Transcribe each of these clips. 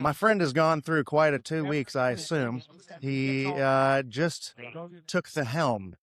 My friend has gone through quite a 2 weeks, I assume. He just took the helm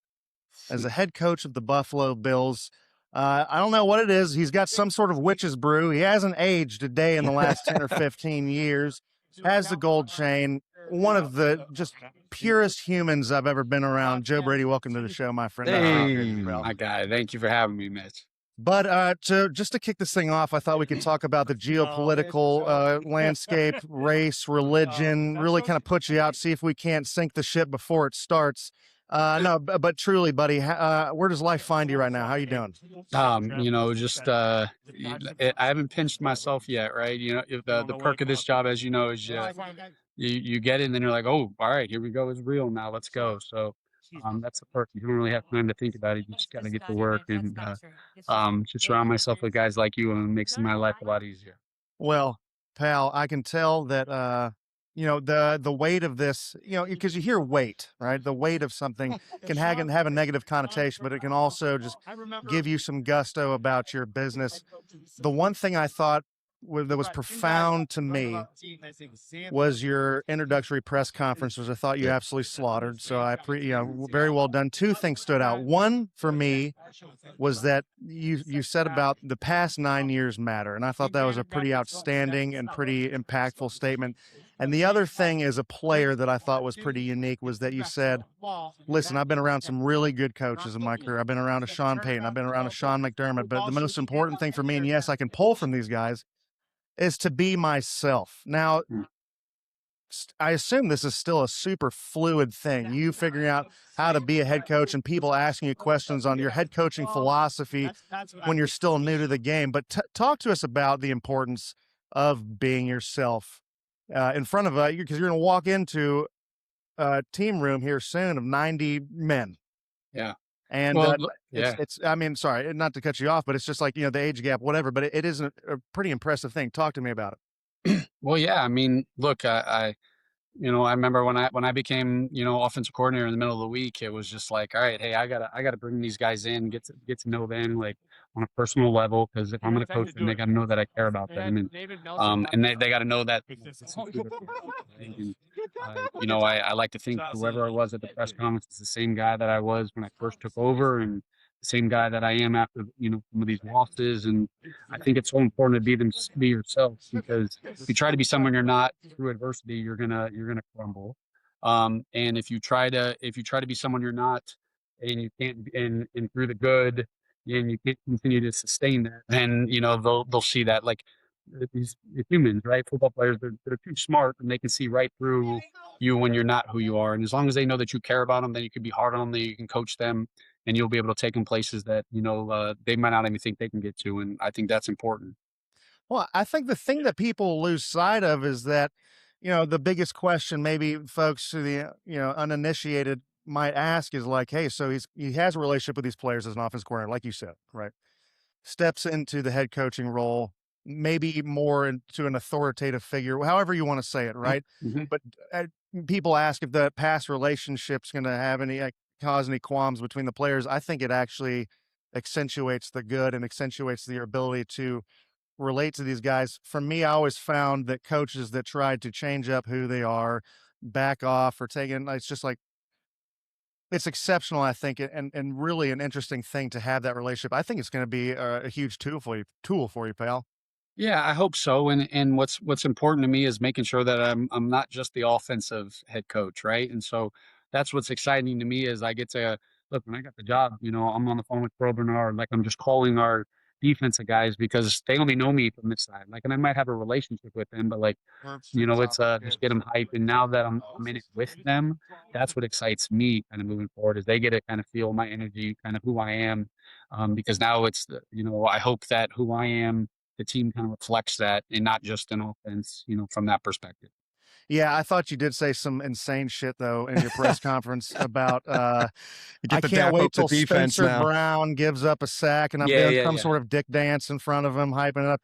as a head coach of the Buffalo Bills. I don't know what it is. He's got some sort of witch's brew. He hasn't aged a day in the last 10 or 15 years, has the gold chain. One of the just purest humans I've ever been around. Joe Brady, welcome to the show, my friend. Hey, my guy. Thank you for having me, Mitch. But to kick this thing off, I thought we could talk about the geopolitical landscape, race, religion, really kind of put you out, see if we can't sink the ship before it starts. No, but truly, buddy, where does life find you right now? How you doing? Just I haven't pinched myself yet, right? If the perk of this job, as you know, is you get it, and then you're like, oh, all right, here we go, it's real now, let's go. So that's the perk. You don't really have time to think about it. You just got to get to work, and just surround myself with guys like you, and it makes my life a lot easier. Well, pal, I can tell that the weight of this, because you hear weight, right? The weight of something can have a negative connotation, but it can also just give you some gusto about your business. The one thing I thought that was profound to me was your introductory press conference, which I thought you absolutely slaughtered. So very well done. Two things stood out. One for me was that you said about the past 9 years matter, and I thought that was a pretty outstanding and pretty impactful statement. And the other thing as a player that I thought was pretty unique was that you said, listen, I've been around some really good coaches in my career. I've been around a Sean Payton. I've been around a Sean McDermott. But the most important thing for me, and yes, I can pull from these guys, is to be myself. Now, I assume this is still a super fluid thing. You figuring out how to be a head coach and people asking you questions on your head coaching philosophy when you're still new to the game. But talk to us about the importance of being yourself in front of you, because you're going to walk into a team room here soon of 90 men. Yeah. And Well, yeah. I mean, sorry, not to cut you off, but it's just like, the age gap, whatever, but it is a pretty impressive thing. Talk to me about it. Well, yeah. I mean, look, I remember when I became, offensive coordinator in the middle of the week, it was just like, all right, hey, I gotta bring these guys in, get to know them like on a personal level, because if I'm gonna coach them, they gotta know that I care about them, and they gotta know that. And, I like to think whoever I was at the press conference is the same guy that I was when I first took over, and the same guy that I am after, some of these losses. And I think it's so important to be yourself, because if you try to be someone you're not through adversity, you're gonna crumble. And if you try to be someone you're not, and you can't, and through the good, and you can't continue to sustain that, then they'll see that, like, these humans, right? Football players, they're too smart, and they can see right through you when you're not who you are. And as long as they know that you care about them, then you can be hard on them, you can coach them, and you'll be able to take them places that they might not even think they can get to. And I think that's important. Well, I think the thing that people lose sight of is that, the biggest question maybe folks who the, uninitiated might ask is like, hey, so he has a relationship with these players as an offense coordinator, like you said, right? Steps into the head coaching role, maybe more into an authoritative figure, however you want to say it, right? Mm-hmm. But people ask if the past relationship's going to have any cause any qualms between the players. I think it actually accentuates the good and accentuates the ability to relate to these guys. For me, I always found that coaches that tried to change up who they are, back off, or it's just like it's exceptional, I think, and really an interesting thing to have that relationship. I think it's going to be a huge tool for you, pal. Yeah, I hope so. And what's important to me is making sure that I'm not just the offensive head coach, right? And so that's what's exciting to me is I get to look, when I got the job, I'm on the phone with Pro Bernard, like I'm just calling our defensive guys, because they only know me from this side. Like, and I might have a relationship with them, but, like, it's just get them hyped. And now that I'm in it with them, that's what excites me kind of moving forward, is they get to kind of feel my energy, kind of who I am. Because now I hope that who I am, the team kind of reflects that, and not just an offense, from that perspective. Yeah, I thought you did say some insane shit though in your press conference about You I get the can't dap wait up the till defense Spencer now. Brown gives up a sack and I'm Yeah, doing yeah, some yeah. sort of dick dance in front of him, hyping it up.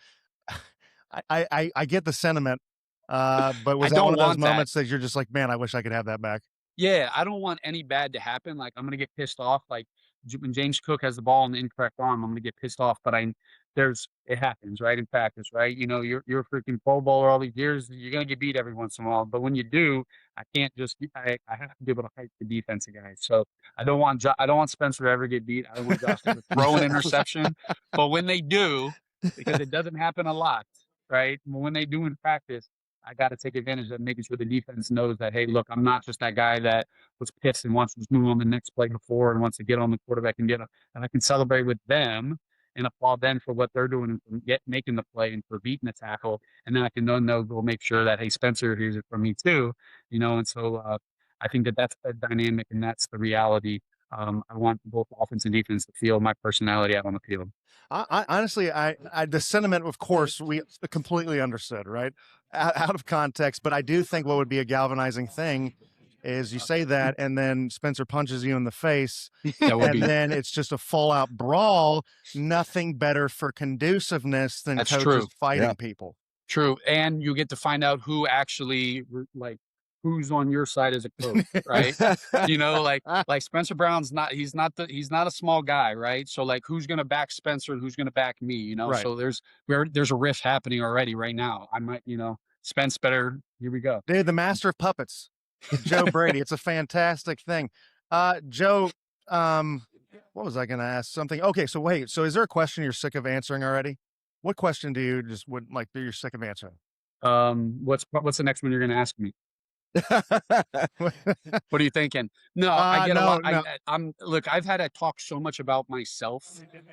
I get the sentiment. But I was that one don't of those want that. moments that you're just like, man, I wish I could have that back? Yeah, I don't want any bad to happen. Like, I'm gonna get pissed off. Like, when James Cook has the ball in the incorrect arm, I'm gonna get pissed off. But it happens, right, in practice, right? You know, you're a freaking Pro Bowler all these years, you're gonna get beat every once in a while, but when you do, I can't just I have to be able to hype the defensive guys. So I don't want Spencer to ever get beat. I don't want Josh to ever throw an interception. But when they do, because it doesn't happen a lot, right? When they do in practice, I got to take advantage of making sure the defense knows that, hey, look, I'm not just that guy that was pissed and wants to just move on the next play before and wants to get on the quarterback and and I can celebrate with them and applaud them for what they're doing and for making the play and for beating the tackle. And then I can know go make sure that, hey, Spencer hears it from me too, you know. And so I think that that's the dynamic and that's the reality. I want both offense and defense to feel my personality out on the field. I honestly, the sentiment, of course, we completely understood, right? Out of context, but I do think what would be a galvanizing thing is you say that, and then Spencer punches you in the face, That would and be then it's just a full out brawl. Nothing better for conduciveness than that's coaches true. fighting people. True, and you get to find out who actually like who's on your side as a coach, right? You know, like Spencer Brown's not he's not a small guy, right? So like who's gonna back Spencer and who's gonna back me, you know? Right. So there's a rift happening already right now. I might, you know, Spence better here we go. Dude, the master of puppets, Joe Brady. It's a fantastic thing. Joe, what was I going to ask? Something. Okay, so wait. So is there a question you're sick of answering already? What question do you just would like that you're sick of answering? What's the next one you're gonna ask me? What are you thinking? No, I get a No, lot. no. I'm look. I've had to talk so much about myself,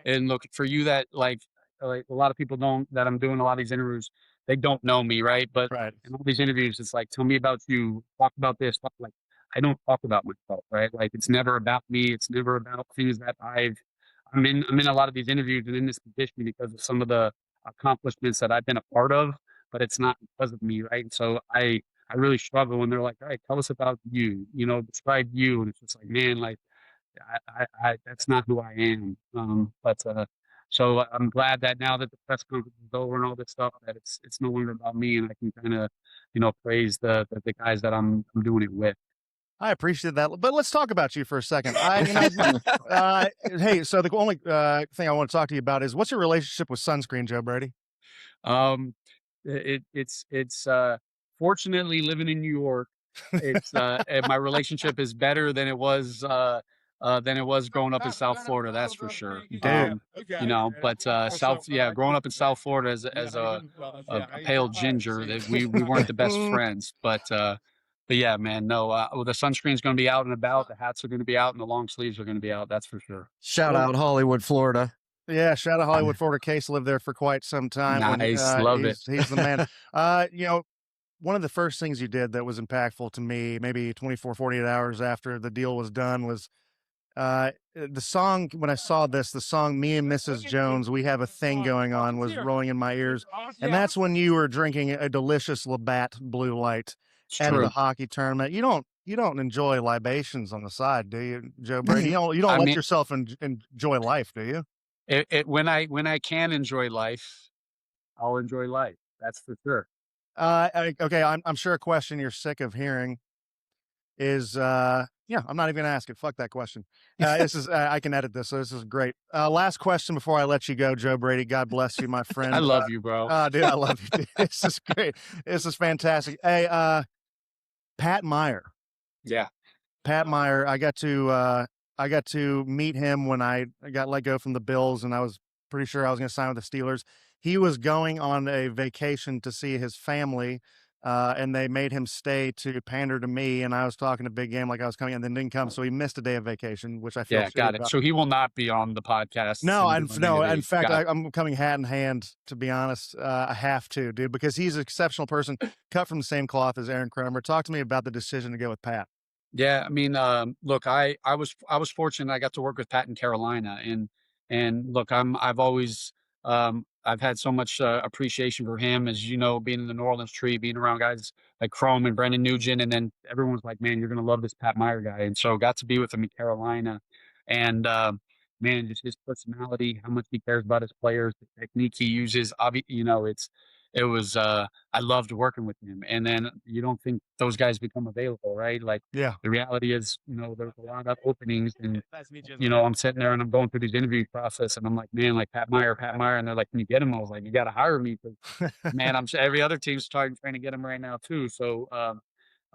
and look for you that like a lot of people don't that I'm doing a lot of these interviews. They don't know me, right? But Right. in all these interviews, it's like, tell me about you. Talk about this. Like I don't talk about myself, right? Like it's never about me. It's never about things that I'm in a lot of these interviews and in this position because of some of the accomplishments that I've been a part of, but it's not because of me, right? So I really struggle when they're like, "All right, tell us about you, you know, describe you." And it's just like, man, like that's not who I am. So I'm glad that now that the press conference is over and all this stuff, that it's no longer about me, and I can kind of, you know, praise the guys that I'm doing it with. I appreciate that. But let's talk about you for a second. Hey, so the only thing I want to talk to you about is what's your relationship with sunscreen, Joe Brady? Um, it's fortunately living in New York, and my relationship is better than it was growing up in South Florida, that's for sure. Dude. You know, but yeah, growing up in South Florida as a pale ginger, that we weren't the best friends, but yeah, man, no, well, the sunscreen's going to be out and about, the hats are going to be out, and the long sleeves are going to be out. That's for sure. Shout Well, out Hollywood, Florida. yeah, shout out Hollywood, Florida. Case lived there for quite some time. When Nice, love it. he's the man. You know, one of the first things you did that was impactful to me, maybe 24, 48 hours after the deal was done, was the song. When I saw this, the song "Me and Mrs. Jones, We Have a Thing Going On" was rolling in my ears, and that's when you were drinking a delicious Labatt Blue Light It's at the true. hockey tournament. You don't enjoy libations on the side, do you, Joe Brady? You don't I let mean, yourself enjoy life, do you? when I can enjoy life, I'll enjoy life. That's for sure. Okay, I'm sure a question you're sick of hearing is, yeah, I'm not even gonna ask it. Fuck that question. This is, I can edit this, so this is great. Last question before I let you go, Joe Brady. God bless you, my I friend. love you, bro. Dude, I love you. Dude. This is great. This is fantastic. Hey, Pat Meyer. Yeah, Pat Meyer. I got to meet him when I got let go from the Bills, and I was pretty sure I was going to sign with the Steelers. He was going on a vacation to see his family, and they made him stay to pander to me. And I was talking a big game like I was coming, and then didn't come, so he missed a day of vacation, which I feel yeah, shitty got it. about. So he will not be on the podcast No, and I doing no. In anything. fact, Got it. I'm coming hat in hand. To be honest, I have to, dude, because he's an exceptional person, cut from the same cloth as Aaron Kramer. Talk to me about the decision to go with Pat. Yeah, I mean, look, I was fortunate. I got to work with Pat in Carolina, and look, I've had so much appreciation for him, as you know, being in the New Orleans tree, being around guys like Chrome and Brendan Nugent, and then everyone's like, man, you're gonna love this Pat Meyer guy, and so got to be with him in Carolina, and man, just his personality, how much he cares about his players, the technique he uses, you know, it was, I loved working with him. And then you don't think those guys become available, right? Like Yeah. the reality is, there's a lot of openings, and I'm sitting there and I'm going through these interview process, and I'm like, man, like Pat Meyer, and they're like, can you get him? I was like, you got to hire me, because man, I'm sure every other team's trying to get him right now too. So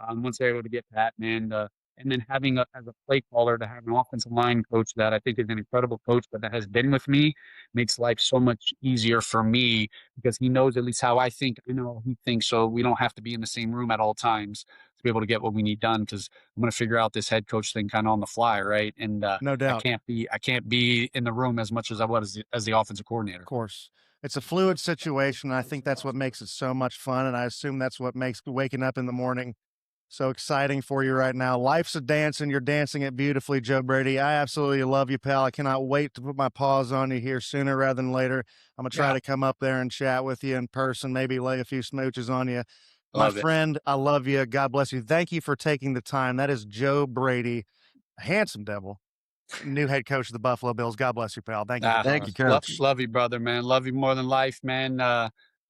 once they're able to get Pat, man, and then having as a play caller to have an offensive line coach that I think is an incredible coach, but that has been with me, makes life so much easier for me, because he knows at least how I think. I know how he thinks, so we don't have to be in the same room at all times to be able to get what we need done. Because I'm going to figure out this head coach thing kind of on the fly, right? And No I doubt. can't be in the room as much as I was as the offensive coordinator. Of course. It's a fluid situation. I think that's what makes it so much fun. And I assume that's what makes waking up in the morning so exciting for you right now. Life's a dance, and you're dancing it beautifully, Joe Brady. I absolutely love you, pal. I cannot wait to put my paws on you here sooner rather than later. I'm going to try Yeah, to come up there and chat with you in person, maybe lay a few smooches on you. My love it. friend, I love you. God bless you. Thank you for taking the time. That is Joe Brady, a handsome devil, new head coach of the Buffalo Bills. God bless you, pal. Thank you for Ah, joining Thank you, us. coach. love you, brother, man. Love you more than life, man.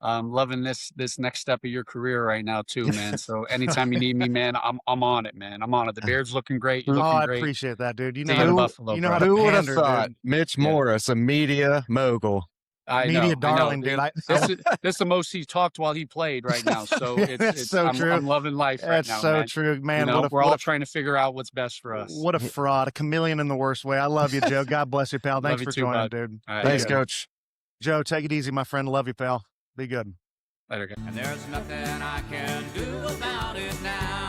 Loving this next step of your career right now too, man. So anytime you need me, man, I'm on it, man. I'm on it. The beard's looking great. You're Oh, looking I great. appreciate that, dude. See you in Who Buffalo, You know how bro. to who would have pander, thought dude. Mitch Yeah, Morse, a media mogul? I Media know, I know. darling, dude. This the most he's talked while he played right now. So That's it's so true. I'm loving life right That's now, so man. true, man. What a We're all trying to figure out what's best for us. what a fraud, a chameleon in the worst way. I love you, Joe. God bless you, pal. Love Thanks you for too, joining, bud. dude. All right, Be Thanks, good, later. coach. Joe. Take it easy, my friend. Love you, pal. Be good. Later, guys. And there's nothing I can do about it now.